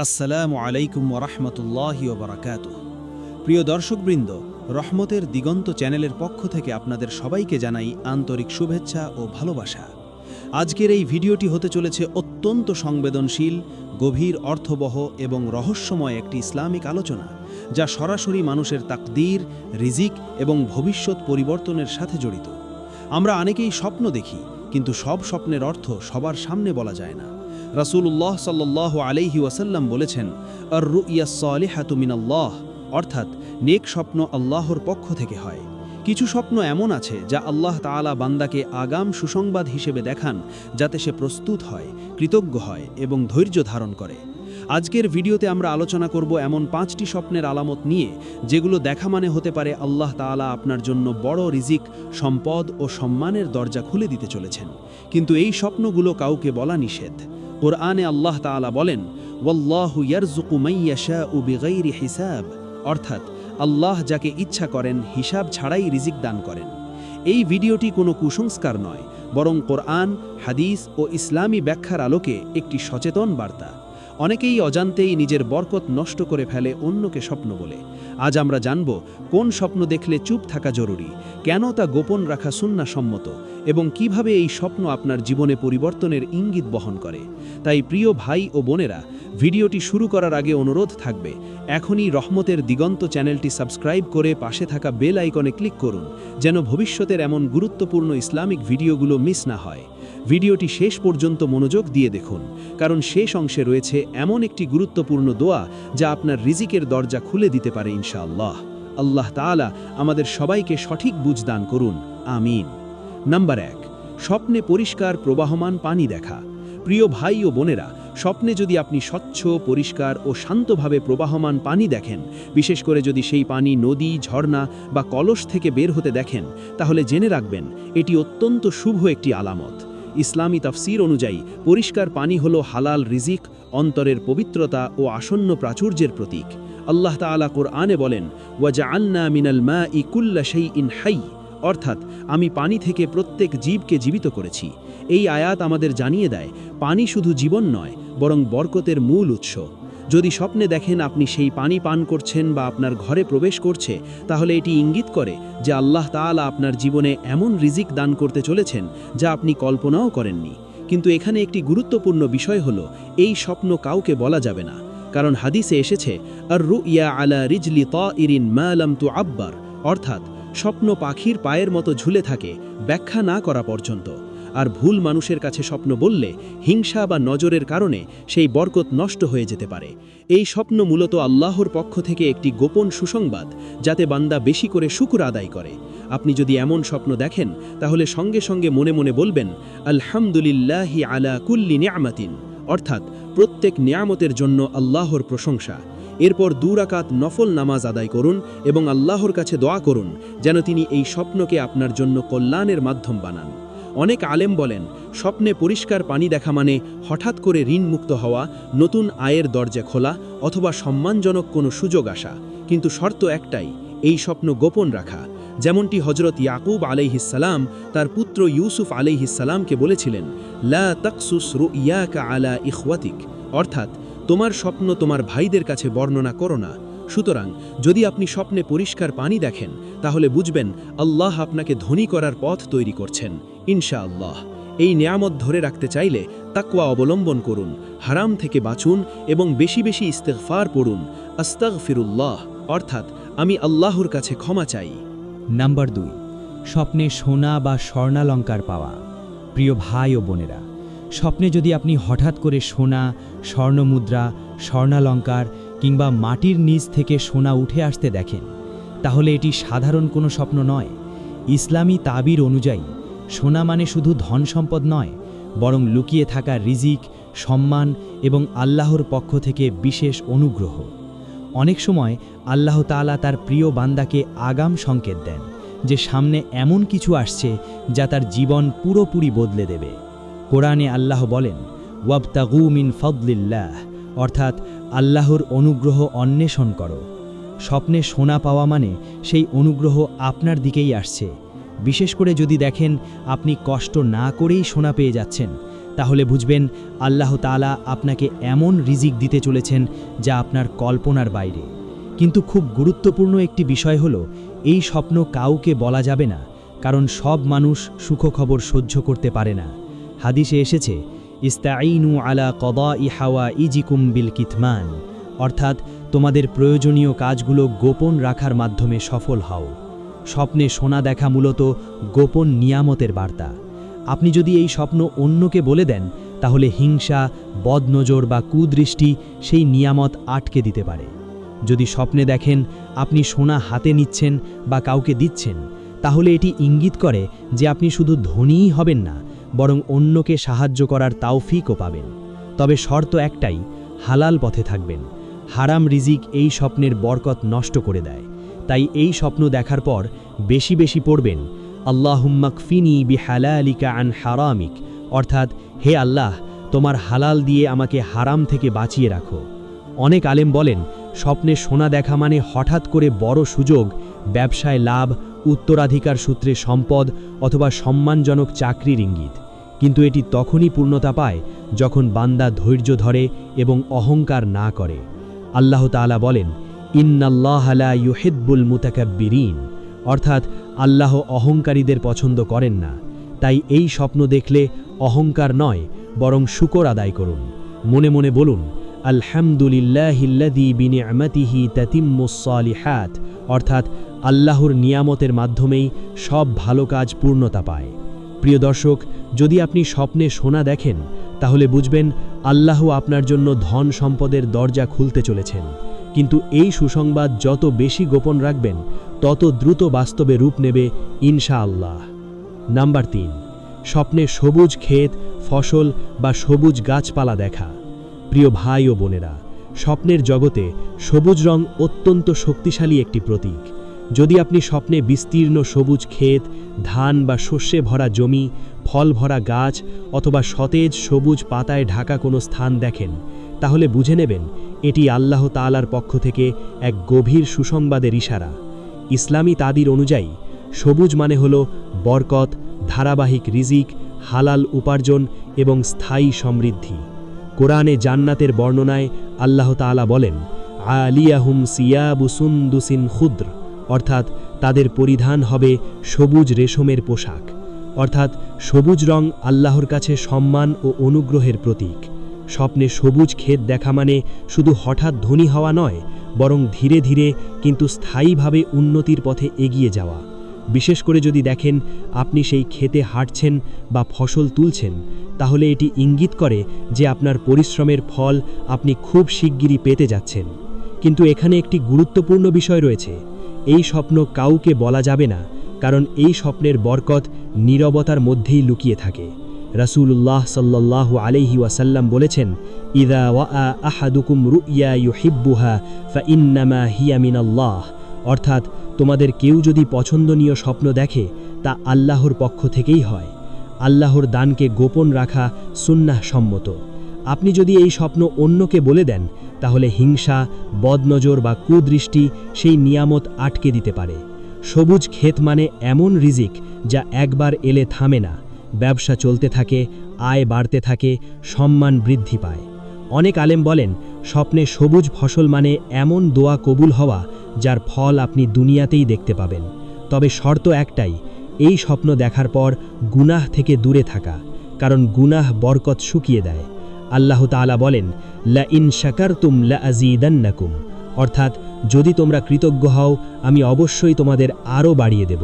আসসালামু আলাইকুম ওরহমতুল্লাহি ওবরাকাতুহ। প্রিয় দর্শকবৃন্দ, রহমতের দিগন্ত চ্যানেলের পক্ষ থেকে আপনাদের সবাইকে জানাই আন্তরিক শুভেচ্ছা ও ভালোবাসা। আজকের এই ভিডিওটি হতে চলেছে অত্যন্ত সংবেদনশীল, গভীর অর্থবহ এবং রহস্যময় একটি ইসলামিক আলোচনা, যা সরাসরি মানুষের তাকদীর, রিজিক এবং ভবিষ্যৎ পরিবর্তনের সাথে জড়িত। আমরা অনেকেই স্বপ্ন দেখি, কিন্তু সব স্বপ্নের অর্থ সবার সামনে বলা যায় না। রাসূলুল্লাহ সাল্লাল্লাহু আলাইহি ওয়াসাল্লাম বলেছেন, আর রুইয়াস সালিহাতু মিনাল্লাহ, অর্থাৎ নেক স্বপ্ন আল্লাহর পক্ষ থেকে হয়। কিছু স্বপ্ন এমন আছে যা আল্লাহ তাআলা বান্দাকে আগাম সুসংবাদ হিসেবে দেখান, যাতে সে প্রস্তুত হয়, কৃতজ্ঞ হয় এবং ধৈর্য ধারণ করে। আজকের ভিডিওতে আমরা আলোচনা করব এমন 5টি স্বপ্নের আলামত নিয়ে, যেগুলো দেখা মানে হতে পারে আল্লাহ তাআলা আপনার জন্য বড় রিজিক, সম্পদ ও সম্মানের দরজা খুলে দিতে চলেছেন। কিন্তু এই স্বপ্নগুলো কাউকে বলা নিষেধ। কুরআনে আল্লাহ তাআলা বলেন, ওয়াল্লাহু ইয়ারযুকু মান ইয়াশাউ বিগাইরি হিসাব, অর্থাৎ আল্লাহ যাকে ইচ্ছা করেন হিসাব ছাড়াই রিজিক দান করেন। এই ভিডিওটি কোনো কুসংস্কার নয়, বরং কোরআন, হাদিস ও ইসলামী ব্যাখ্যার আলোকে একটি সচেতন বার্তা। অনেকেই অজান্তেই নিজের বরকত নষ্ট করে ফেলে অন্যকে স্বপ্ন বলে। আজ আমরা জানব কোন স্বপ্ন দেখলে চুপ থাকা জরুরি, কেন তা গোপন রাখা সুন্নাহসম্মত এবং কিভাবে এই স্বপ্ন আপনার জীবনে পরিবর্তনের ইঙ্গিত বহন করে। তাই প্রিয় ভাই ও বোনেরা, ভিডিওটি শুরু করার আগে অনুরোধ থাকবে, এখনই রহমতের দিগন্ত চ্যানেলটি সাবস্ক্রাইব করে পাশে থাকা বেল আইকনে ক্লিক করুন, যেন ভবিষ্যতের এমন গুরুত্বপূর্ণ ইসলামিক ভিডিওগুলো মিস না হয়। ভিডিওটি শেষ পর্যন্ত মনোযোগ দিয়ে দেখুন, কারণ শেষ অংশে রয়েছে এমন একটি গুরুত্বপূর্ণ দোয়া যা আপনার রিজিকের দরজা খুলে দিতে পারে ইনশাআল্লাহ। আল্লাহ তাআলা আমাদের সবাইকে সঠিক বুঝ দান করুন, আমিন। নাম্বার 1, স্বপ্নে পরিষ্কার প্রবাহমান পানি দেখা। প্রিয় ভাই ও বোনেরা, স্বপ্নে যদি আপনি স্বচ্ছ, পরিষ্কার ও শান্তভাবে প্রবাহমান পানি দেখেন, বিশেষ করে যদি সেই পানি নদী, ঝর্ণা বা কলস থেকে বের হতে দেখেন, তাহলে জেনে রাখবেন এটি অত্যন্ত শুভ একটি আলামত। ইসলামী তাফসীর অনুযায়ী পরিষ্কার পানি হল হালাল রিজিক, অন্তরের পবিত্রতা ও আসন্ন প্রাচুর্যের প্রতীক। আল্লাহ তাআলা কুরআনে বলেন, ওয়াজআলনা মিনাল মাই কুল্লা শাইইন হাই, অর্থাৎ আমি পানি থেকে প্রত্যেক জীবকে জীবিত করেছি। এই আয়াত আমাদের জানিয়ে দেয়, পানি শুধু জীবন নয়, বরং বরকতের মূল উৎস। যদি স্বপ্নে দেখেন আপনি সেই পানি পান করছেন বা আপনার ঘরে প্রবেশ করছে, তাহলে এটি ইঙ্গিত করে যে আল্লাহ তাআলা আপনার জীবনে এমন রিজিক দান করতে চলেছেন যা আপনি কল্পনাও করেননি। কিন্তু এখানে একটি গুরুত্বপূর্ণ বিষয় হলো, এই স্বপ্ন কাউকে বলা যাবে না, কারণ হাদিসে এসেছে, আর রুইয়া আলা রিজলি তাইরিন মা লাম তুআব্বার, অর্থাৎ স্বপ্ন পাখির পায়ের মতো ঝুলে থাকে ব্যাখ্যা না করা পর্যন্ত। আর ভুল মানুষের কাছে স্বপ্ন বললে হিংসা বা নজরের কারণে সেই বরকত নষ্ট হয়ে যেতে পারে। এই স্বপ্ন মূলত আল্লাহর পক্ষ থেকে একটি গোপন সুসংবাদ, যাতে বান্দা বেশি করে শুকর আদায় করে। আপনি যদি এমন স্বপ্ন দেখেন, তাহলে সঙ্গে সঙ্গে মনে মনে বলবেন, আলহামদুলিল্লাহি আলা কুল্লি নিয়ামাতিন, অর্থাৎ প্রত্যেক নিয়ামতের জন্য আল্লাহর প্রশংসা। এরপর 2 রাকাত নফল নামাজ আদায় করুন এবং আল্লাহর কাছে দোয়া করুন যেন তিনি এই স্বপ্নকে আপনার জন্য কল্যাণের মাধ্যম বানান। অনেক আলেম বলেন, স্বপ্নে পরিষ্কার পানি দেখা মানে হঠাৎ করে ঋণমুক্ত হওয়া, নতুন আয়ের দরজা খোলা অথবা সম্মানজনক কোনো সুযোগ আসা। কিন্তু শর্ত একটাই, এই স্বপ্ন গোপন রাখা। যেমনটি হযরত ইয়াকুব আলাইহিসসালাম তার পুত্র ইউসুফ আলাইহিসসালামকে বলেছিলেন, লা তাকসুস রুইয়াকা আলা ইখওয়াতিক, অর্থাৎ তোমার স্বপ্ন তোমার ভাইদের কাছে বর্ণনা করো না। সুতরাং যদি আপনি স্বপ্নে পরিষ্কার পানি দেখেন, তাহলে বুঝবেন আল্লাহ আপনাকে ধনী করার পথ তৈরি করছেন ইনশাআল্লাহ। এই নিয়ামত ধরে রাখতে চাইলে তাকওয়া অবলম্বন করুন, হারাম থেকে বাঁচুন এবং বেশি বেশি ইস্তিগফার পড়ুন। আস্তাগফিরুল্লাহ, অর্থাৎ আমি আল্লাহর কাছে ক্ষমা চাই। নাম্বার 2, স্বপ্নে সোনা বা স্বর্ণালঙ্কার পাওয়া। প্রিয় ভাই ও বোনেরা, স্বপ্নে যদি আপনি হঠাৎ করে সোনা, স্বর্ণমুদ্রা, স্বর্ণালঙ্কার কিংবা মাটির নিচ থেকে সোনা উঠে আসতে দেখেন, তাহলে এটি সাধারণ কোনো স্বপ্ন নয়। ইসলামী তাবির অনুযায়ী সোনা মানে শুধু ধন সম্পদ নয়, বরং লুকিয়ে থাকা রিজিক, সম্মান এবং আল্লাহর পক্ষ থেকে বিশেষ অনুগ্রহ। অনেক সময় আল্লাহ তাআলা তার প্রিয় বান্দাকে আগাম সংকেত দেন যে সামনে এমন কিছু আসছে যা তার জীবন পুরোপুরি বদলে দেবে। কোরআনে আল্লাহ বলেন, ওয়াবতাগু মিন ফাদলিল্লাহ, অর্থাৎ আল্লাহর অনুগ্রহ অন্বেষণ করো। স্বপ্নে সোনা পাওয়া মানে সেই অনুগ্রহ আপনার দিকেই আসছে। বিশেষ করে যদি দেখেন আপনি কষ্ট না করেই সোনা পেয়ে যাচ্ছেন, তাহলে বুঝবেন আল্লাহ তাআলা আপনাকে এমন রিজিক দিতে চলেছেন যা আপনার কল্পনার বাইরে। কিন্তু খুব গুরুত্বপূর্ণ একটি বিষয় হলো, এই স্বপ্ন কাউকে বলা যাবে না, কারণ সব মানুষ সুখখবর সহ্য করতে পারে না। হাদিসে এসেছে, ইস্তাঈনু আলা কদাই হাওয়াইজিকুম বিল কিতমান, অর্থাৎ তোমাদের প্রয়োজনীয় কাজগুলো গোপন রাখার মাধ্যমে সফল হও। স্বপ্নে সোনা দেখা মূলত গোপন নিয়ামতের বার্তা। আপনি যদি এই স্বপ্ন অন্যকে বলে দেন, তাহলে হিংসা, বদনজর বা কুদৃষ্টি সেই নিয়ামত আটকে দিতে পারে। যদি স্বপ্নে দেখেন আপনি সোনা হাতে নিচ্ছেন বা কাউকে দিচ্ছেন, তাহলে এটি ইঙ্গিত করে যে আপনি শুধু ধনীই হবেন না, বরং অন্যকে সাহায্য করার তাওফিকও পাবেন। তবে শর্ত একটাই, হালাল পথে থাকবেন। হারাম রিজিক এই স্বপ্নের বরকত নষ্ট করে দেয়। তাই এই স্বপ্ন দেখার পর বেশি বেশি পড়বেন, আল্লাহুম্মাকফিনি বিহালালিকা আন হারামিক, অর্থাৎ হে আল্লাহ, তোমার হালাল দিয়ে আমাকে হারাম থেকে বাঁচিয়ে রাখো। অনেক আলেম বলেন, স্বপ্নে সোনা দেখা মানে হঠাৎ করে বড় সুযোগ, ব্যবসায় লাভ, উত্তরাধিকার সূত্রে সম্পদ অথবা সম্মানজনক চাকরির ইঙ্গিত। কিন্তু এটি তখনই পূর্ণতা পায় যখন বান্দা ধৈর্য ধরে এবং অহংকার না করে। আল্লাহ তাআলা বলেন, ইন্নাল্লাহা লা ইউহিব্বুল মুতাকাব্বিরিন, অর্থাৎ আল্লাহ অহংকারীদের পছন্দ করেন না। তাই এই স্বপ্ন দেখলে অহংকার নয়, বরং শুকর আদায় করুন। মনে মনে বলুন, আলহামদুলিল্লাহিল্লাযী বিনিআমাতিহি তাতিম্মুস সালিহাত, অর্থাৎ আল্লাহর নিয়ামতের মাধ্যমেই সব ভালো কাজ পূর্ণতা পায়। প্রিয় দর্শক, যদি আপনি স্বপ্নে সোনা দেখেন, তাহলে বুঝবেন আল্লাহ আপনার জন্য ধন সম্পদের দরজা খুলতে চলেছেন। কিন্তু এই সুসংবাদ যত বেশি গোপন রাখবেন, তত দ্রুত বাস্তবে রূপ নেবে ইনশাআল্লাহ। নাম্বার 3, স্বপ্নে সবুজ ক্ষেত, ফসল বা সবুজ গাছপালা দেখা। প্রিয় ভাই ও বোনেরা, স্বপ্নের জগতে সবুজ রং অত্যন্ত শক্তিশালী একটি প্রতীক। যদি আপনি স্বপ্নে বিস্তীর্ণ সবুজ ক্ষেত, ধান বা শস্যে ভরা জমি, ফল ভরা গাছ অথবা সতেজ সবুজ পাতায় ঢাকা কোনো স্থান দেখেন, তাহলে বুঝে নেবেন এটি আল্লাহ তাআলার পক্ষ থেকে এক গভীর সুসংবাদের ইশারা। ইসলামী তাদির অনুযায়ী সবুজ মানে হল বরকত, ধারাবাহিক রিজিক, হালাল উপার্জন এবং স্থায়ী সমৃদ্ধি। কোরআনে জান্নাতের বর্ণনায় আল্লাহ তাআলা বলেন, আলিয়াহুম সিয়াবু সুন্দুসিন খুদ্র, অর্থাৎ তাদের পরিধান হবে সবুজ রেশমের পোশাক। অর্থাৎ সবুজ রং আল্লাহর কাছে সম্মান ও অনুগ্রহের প্রতীক। স্বপ্নে সবুজ ক্ষেত দেখা মানে শুধু হঠাৎ ধনী হওয়া নয়, বরং ধীরে ধীরে কিন্তু স্থায়ীভাবে উন্নতির পথে এগিয়ে যাওয়া। বিশেষ করে যদি দেখেন আপনি সেই ক্ষেতে হাঁটছেন বা ফসল তুলছেন, তাহলে এটি ইঙ্গিত করে যে আপনার পরিশ্রমের ফল আপনি খুব শিগগিরই পেতে যাচ্ছেন। কিন্তু এখানে একটি গুরুত্বপূর্ণ বিষয় রয়েছে, এই স্বপ্ন কাউকে বলা যাবে না, কারণ এই স্বপ্নের বরকত নীরবতার মধ্যেই লুকিয়ে থাকে। রাসূলুল্লাহ সাল্লাল্লাহু আলাইহি ওয়াসাল্লাম বলেছেন, ইযা ওয়া আহাদুকুম রুইয়া ইউহিব্বুহা ফাইন্নামা হিয়া মিনাল্লাহ, অর্থাৎ তোমাদের কেউ যদি পছন্দনীয় স্বপ্ন দেখে, তা আল্লাহর পক্ষ থেকেই হয়। আল্লাহর দানকে গোপন রাখা সুন্নাহ সম্মত। আপনি যদি এই স্বপ্ন অন্যকে বলে দেন, তাহলে হিংসা, বদনজর বা কুদৃষ্টি সেই নিয়ামত আটকে দিতে পারে। সবুজ ক্ষেত মানে এমন রিজিক যা একবার এলে থামে না, ব্যবসা চলতে থাকে, আয় বাড়তে থাকে, সম্মান বৃদ্ধি পায়। অনেক আলেম বলেন, স্বপ্নে সবুজ ফসল মানে এমন দোয়া কবুল হওয়া যার ফল আপনি দুনিয়াতেই দেখতে পাবেন। তবে শর্ত একটাই, এই স্বপ্ন দেখার পর গুনাহ থেকে দূরে থাকা, কারণ গুনাহ বরকত শুকিয়ে দেয়। আল্লাহ তাআলা বলেন, লা ইন শাকারতুম লা আযীদান্নাকুম, অর্থাৎ যদি তোমরা কৃতজ্ঞ হও আমি অবশ্যই তোমাদের আরও বাড়িয়ে দেব।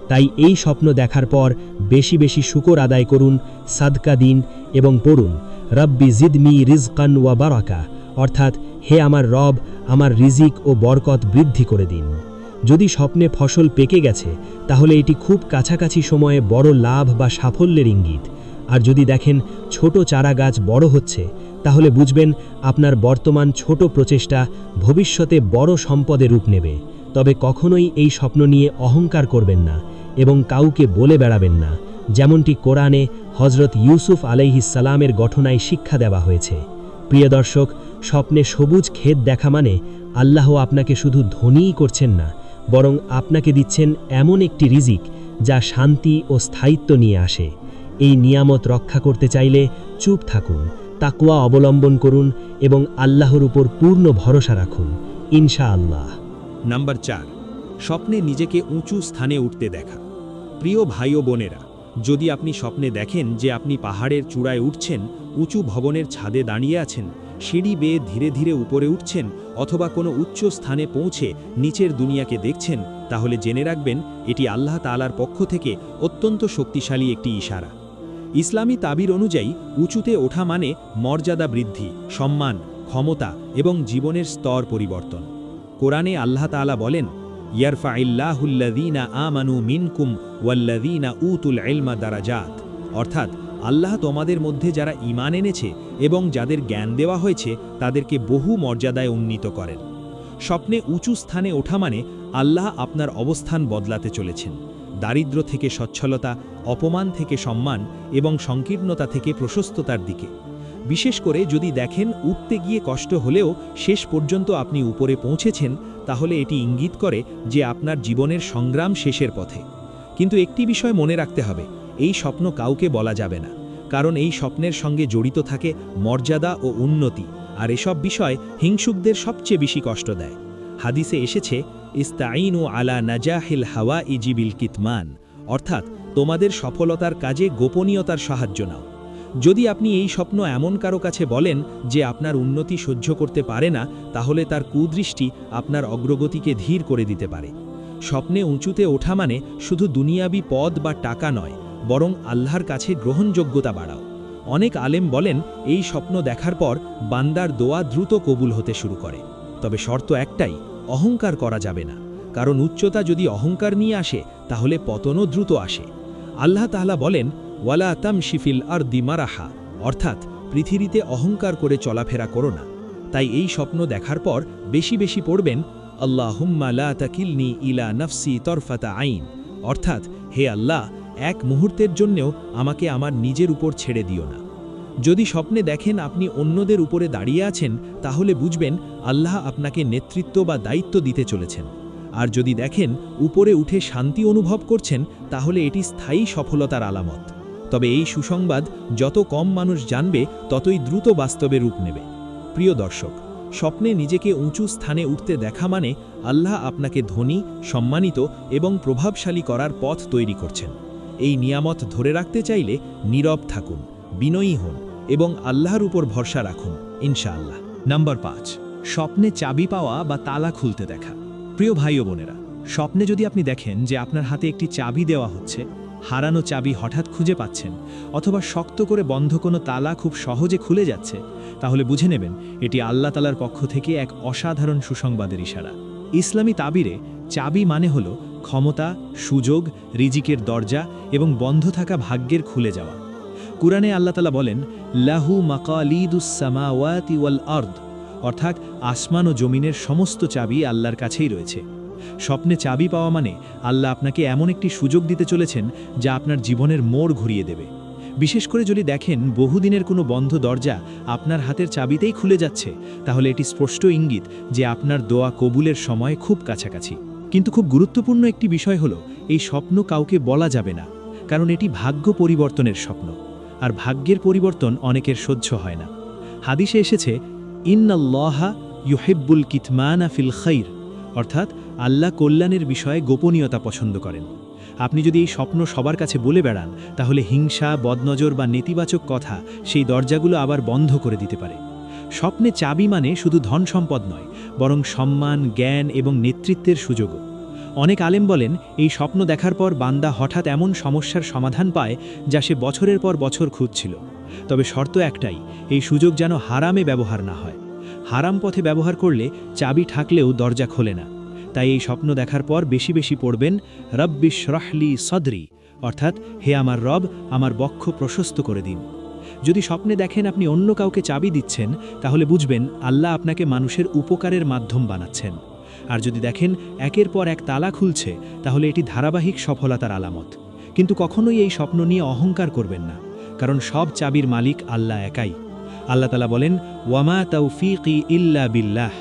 তাই এই স্বপ্ন দেখার পর বেশি বেশি শুকর আদায় করুন, সাদকা দিন এবং পড়ুন, রব্বি জিদনি রিজকান ওয়া বারাকা, অর্থাৎ হে আমার রব, আমার রিজিক ও বরকত বৃদ্ধি করে দিন। যদি স্বপ্নে ফসল পেকে গেছে, তাহলে এটি খুব কাছাকাছি সময়ে বড় লাভ বা সাফল্যের ইঙ্গিত। আর যদি দেখেন ছোট চারা গাছ বড় হচ্ছে, তাহলে বুঝবেন আপনার বর্তমান ছোট প্রচেষ্টা ভবিষ্যতে বড় সম্পদে রূপ নেবে। তবে কখনোই এই স্বপ্ন নিয়ে অহংকার করবেন না এবং কাউকে বলে বেড়াবেন না, যেমনটি কোরআনে হজরত ইউসুফ আলাইহিস সালামের ঘটনায় শিক্ষা দেওয়া হয়েছে। প্রিয় দর্শক, স্বপ্নে সবুজ ক্ষেত দেখা মানে আল্লাহ আপনাকে শুধু ধনীই করছেন না, বরং আপনাকে দিচ্ছেন এমন একটি রিজিক যা শান্তি ও স্থায়িত্ব নিয়ে আসে। এই নিয়ামত রক্ষা করতে চাইলে চুপ থাকুন, তাকওয়া অবলম্বন করুন এবং আল্লাহর উপর পূর্ণ ভরসা রাখুন, ইনশাআল্লাহ। নাম্বার 4, স্বপ্নে নিজেকে উঁচু স্থানে উঠতে দেখা। প্রিয় ভাই ও বোনেরা, যদি আপনি স্বপ্নে দেখেন যে আপনি পাহাড়ের চূড়ায় উঠছেন, উঁচু ভবনের ছাদে দাঁড়িয়ে আছেন, সিঁড়ি বেয়ে ধীরে ধীরে উপরে উঠছেন, অথবা কোনো উচ্চ স্থানে পৌঁছে নিচের দুনিয়াকে দেখছেন, তাহলে জেনে রাখবেন এটি আল্লাহ তাআলার পক্ষ থেকে অত্যন্ত শক্তিশালী একটি ইশারা। ইসলামী তাবির অনুযায়ী উঁচুতে ওঠা মানে মর্যাদা বৃদ্ধি, সম্মান, ক্ষমতা এবং জীবনের স্তর পরিবর্তন। কোরআনে আল্লাহ তাআলা বলেন, ইয়ারফাইল্লাহুল্লাযীনা আমানু মিনকুম ওয়াল্লাযীনা উতুল ইলমা দারাজাত, অর্থাৎ আল্লাহ তোমাদের মধ্যে যারা ঈমান এনেছে এবং যাদের জ্ঞান দেওয়া হয়েছে তাদেরকে বহু মর্যাদায় উন্নীত করেন। স্বপ্নে উঁচু স্থানে ওঠা মানে আল্লাহ আপনার অবস্থান বদলাতে চলেছেন, দারিদ্র্য থেকে সচ্ছলতা, অপমান থেকে সম্মান এবং সংকীর্ণতা থেকে প্রশস্ততার দিকে। বিশেষ করে যদি দেখেন উঠতে গিয়ে কষ্ট হলেও শেষ পর্যন্ত আপনি উপরে পৌঁছেছেন, তাহলে এটি ইঙ্গিত করে যে আপনার জীবনের সংগ্রাম শেষের পথে। কিন্তু একটি বিষয় মনে রাখতে হবে, এই স্বপ্ন কাউকে বলা যাবে না, কারণ এই স্বপ্নের সঙ্গে জড়িত থাকে মর্যাদা ও উন্নতি, আর এসব বিষয় হিংসুকদের সবচেয়ে বেশি কষ্ট দেয়। হাদিসে এসেছে, ইস্তাঈনু আলা নাজাহিল হাওয়া ইজিবিল কিতমান, অর্থাৎ তোমাদের সফলতার কাজে গোপনীয়তার সাহায্য নাও। যদি আপনি এই স্বপ্ন এমন কারো কাছে বলেন যে আপনার উন্নতি সহ্য করতে পারে না, তাহলে তার কুদৃষ্টি আপনার অগ্রগতিকে ধীর করে দিতে পারে। স্বপ্নে উঁচুতে ওঠা মানে শুধু দুনিয়াবি পদ বা টাকা নয়, বরং আল্লাহর কাছে গ্রহণযোগ্যতা বাড়াও। অনেক আলেম বলেন এই স্বপ্ন দেখার পর বান্দার দোয়া দ্রুত কবুল হতে শুরু করে। তবে শর্ত একটাই, অহংকার করা যাবে না, কারণ উচ্চতা যদি অহংকার নিয়ে আসে তাহলে পতনও দ্রুত আসে। আল্লাহ তাআলা বলেন, ওয়ালা তামশি ফিল আরদি মারাহা, অর্থাৎ পৃথিবীতে অহংকার করে চলাফেরা করো না। তাই এই স্বপ্ন দেখার পর বেশি বেশি পড়বেন, আল্লাহুম্মা লা তাকিলনি ইলা নাফসি তরফাতা আইন, অর্থাৎ হে আল্লাহ, এক মুহূর্তের জন্যেও আমাকে আমার নিজের উপর ছেড়ে দিও না। যদি স্বপ্নে দেখেন আপনি অন্যদের উপরে দাঁড়িয়ে আছেন, তাহলে বুঝবেন আল্লাহ আপনাকে নেতৃত্ব বা দায়িত্ব দিতে চলেছেন। আর যদি দেখেন উপরে উঠে শান্তি অনুভব করছেন, তাহলে এটি স্থায়ী সফলতার আলামত। তবে এই সুসংবাদ যত কম মানুষ জানবে, ততই দ্রুত বাস্তবে রূপ নেবে। প্রিয় দর্শক, স্বপ্নে নিজেকে উঁচু স্থানে উঠতে দেখা মানে আল্লাহ আপনাকে ধনী, সম্মানিত এবং প্রভাবশালী করার পথ তৈরি করছেন। এই নিয়ামত ধরে রাখতে চাইলে নীরব থাকুন, বিনয়ী হন এবং আল্লাহর উপর ভরসা রাখুন, ইনশাআল্লাহ। নাম্বার 5, স্বপ্নে চাবি পাওয়া বা তালা খুলতে দেখা। প্রিয় ভাই ও বোনেরা, স্বপ্নে যদি আপনি দেখেন যে আপনার হাতে একটি চাবি দেওয়া হচ্ছে, হারানো চাবি হঠাৎ খুঁজে পাচ্ছেন, অথবা শক্ত করে বন্ধ কোনো তালা খুব সহজে খুলে যাচ্ছে, তাহলে বুঝে নেবেন এটি আল্লাহ তাআলার পক্ষ থেকে এক অসাধারণ সুসংবাদের ইশারা। ইসলামী তাবিরে চাবি মানে হল ক্ষমতা, সুযোগ, রিজিকের দরজা এবং বন্ধ থাকা ভাগ্যের খুলে যাওয়া। কুরআনে আল্লাহ তাআলা বলেন, লাহু মাকালিদুস সামাওয়াতি ওয়াল আরদ, অর্থাৎ আসমান ও জমিনের সমস্ত চাবি আল্লাহর কাছেই রয়েছে। স্বপ্নে চাবি পাওয়া মানে আল্লাহ আপনাকে এমন একটি সুযোগ দিতে চলেছেন যা আপনার জীবনের মোড় ঘুরিয়ে দেবে। বিশেষ করে যদি দেখেন বহুদিনের কোনো বন্ধ দরজা আপনার হাতের চাবিতেই খুলে যাচ্ছে, তাহলে এটি স্পষ্ট ইঙ্গিত যে আপনার দোয়া কবুলের সময় খুব কাছাকাছি। কিন্তু খুব গুরুত্বপূর্ণ একটি বিষয় হলো, এই স্বপ্ন কাউকে বলা যাবে না, কারণ এটি ভাগ্য পরিবর্তনের স্বপ্ন, আর ভাগ্যের পরিবর্তন অনেকের সহ্য হয় না। হাদিসে এসেছে, ইন্নাল্লাহা ইউহিব্বুল কিতমানা ফিল খাইর, অর্থাৎ আল্লাহ কল্যাণের বিষয়ে গোপনীয়তা পছন্দ করেন। আপনি যদি এই স্বপ্ন সবার কাছে বলে বেড়ান, তাহলে হিংসা, বদনজর বা নেতিবাচক কথা সেই দরজাগুলো আবার বন্ধ করে দিতে পারে। স্বপ্নে চাবি মানে শুধু ধন সম্পদ নয়, বরং সম্মান, জ্ঞান এবং নেতৃত্বের সুযোগও। অনেক আলেম বলেন এই স্বপ্ন দেখার পর বান্দা হঠাৎ এমন সমস্যার সমাধান পায় যা সে বছরের পর বছর খুঁজছিল। তবে শর্ত একটাই, এই সুযোগ যেন হারামে ব্যবহার না হয়। হারাম পথে ব্যবহার করলে চাবি থাকলেও দরজা খোলে না। তাই এই স্বপ্ন দেখার পর বেশি বেশি পড়বেন, রব্বিশ রাহলি সদরি, অর্থাৎ হে আমার রব, আমার বক্ষ প্রশস্ত করে দিন। যদি স্বপ্নে দেখেন আপনি অন্য কাউকে চাবি দিচ্ছেন, তাহলে বুঝবেন আল্লাহ আপনাকে মানুষের উপকারের মাধ্যম বানাচ্ছেন। আর যদি দেখেন একের পর এক তালা খুলছে, তাহলে এটি ধারাবাহিক সফলতার আলামত। কিন্তু কখনোই এই স্বপ্ন নিয়ে অহংকার করবেন না, কারণ সব চাবির মালিক আল্লাহ একাই। আল্লাহ তাআলা বলেন, ওয়ামা তাওফীকি ইল্লা বিল্লাহ,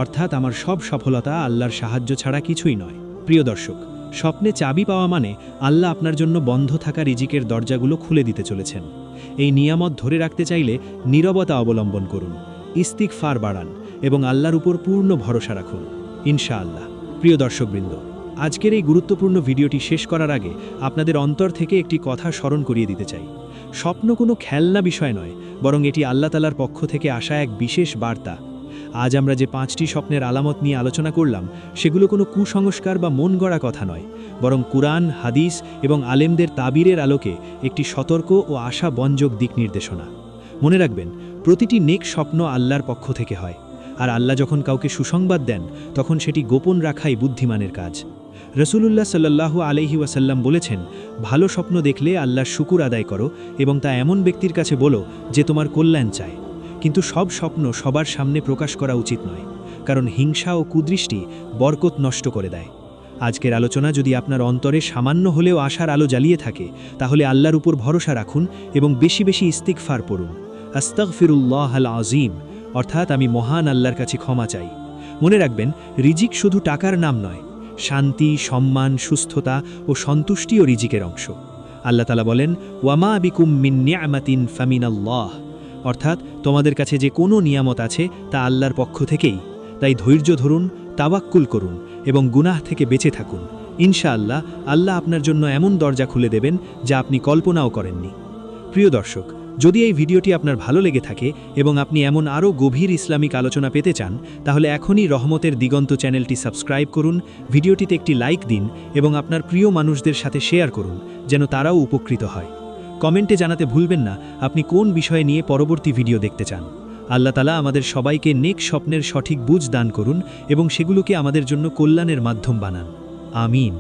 অর্থাৎ আমার সব সফলতা আল্লাহর সাহায্য ছাড়া কিছুই নয়। প্রিয় দর্শক, স্বপ্নে চাবি পাওয়া মানে আল্লাহ আপনার জন্য বন্ধ থাকা রিজিকের দরজাগুলো খুলে দিতে চলেছেন। এই নিয়ামত ধরে রাখতে চাইলে নীরবতা অবলম্বন করুন, ইস্তিগফার বাড়ান এবং আল্লাহর উপর পূর্ণ ভরসা রাখুন, ইনশাআল্লাহ। প্রিয় দর্শকবৃন্দ, আজকের এই গুরুত্বপূর্ণ ভিডিওটি শেষ করার আগে আপনাদের অন্তর থেকে একটি কথা স্মরণ করিয়ে দিতে চাই। স্বপ্ন কোনো খেলনা বিষয় নয়, বরং এটি আল্লাহ তাআলার পক্ষ থেকে আসা এক বিশেষ বার্তা। আজ আমরা যে 5টি স্বপ্নের আলামত নিয়ে আলোচনা করলাম, সেগুলো কোনো কুসংস্কার বা মন গড়া কথা নয়, বরং কুরআন, হাদিস এবং আলেমদের তাবিরের আলোকে একটি সতর্ক ও আশাবঞ্জক দিক নির্দেশনা। মনে রাখবেন, প্রতিটি নেক স্বপ্ন আল্লাহর পক্ষ থেকে হয়, আর আল্লাহ যখন কাউকে সুসংবাদ দেন তখন সেটি গোপন রাখাই বুদ্ধিমানের কাজ। রাসূলুল্লাহ সাল্লাল্লাহু আলাইহি ওয়াসাল্লাম বলেছেন, ভালো স্বপ্ন দেখলে আল্লাহর শুকুর আদায় করো এবং তা এমন ব্যক্তির কাছে বলো যে তোমার কল্যাণ চায়। কিন্তু সব স্বপ্ন সবার সামনে প্রকাশ করা উচিত নয়, কারণ হিংসা ও কুদৃষ্টি বরকত নষ্ট করে দেয়। আজকের আলোচনা যদি আপনার অন্তরে সামান্য হলেও আশার আলো জ্বালিয়ে থাকে, তাহলে আল্লাহর উপর ভরসা রাখুন এবং বেশি বেশি ইস্তিগফার পড়ুন। আস্তাগফিরুল্লাহাল আযীম, অর্থাৎ আমি মহান আল্লাহর কাছে ক্ষমা চাই। মনে রাখবেন, রিজিক শুধু টাকার নাম নয়, শান্তি, সম্মান, সুস্থতা ও সন্তুষ্টিও রিজিকের অংশ। আল্লাহ তাআলা বলেন, ওয়ামা বিকুম মিন নি'মাতিন ফামিনাল্লাহ, অর্থাৎ তোমাদের কাছে যে কোনো নিয়ামত আছে তা আল্লাহর পক্ষ থেকেই। তাই ধৈর্য ধরুন, তাওয়াক্কুল করুন এবং গুনাহ থেকে বেঁচে থাকুন। ইনশাআল্লাহ আল্লাহ আপনার জন্য এমন দরজা খুলে দেবেন যা আপনি কল্পনাও করেননি। প্রিয় দর্শক, যদি এই ভিডিওটি আপনার ভালো লেগে থাকে এবং আপনি এমন আরও গভীর ইসলামিক আলোচনা পেতে চান, তাহলে এখনই রহমতের দিগন্ত চ্যানেলটি সাবস্ক্রাইব করুন, ভিডিওটিতে একটি লাইক দিন এবং আপনার প্রিয় মানুষদের সাথে শেয়ার করুন, যেন তারাও উপকৃত হয়। কমেন্টে জানাতে ভুলবেন না আপনি কোন বিষয় নিয়ে পরবর্তী ভিডিও দেখতে চান। আল্লাহ তাআলা আমাদের সবাইকে নেক স্বপ্নের সঠিক বুঝ দান করুন এবং সেগুলোকে আমাদের জন্য কল্যাণের মাধ্যম বানান। আমিন।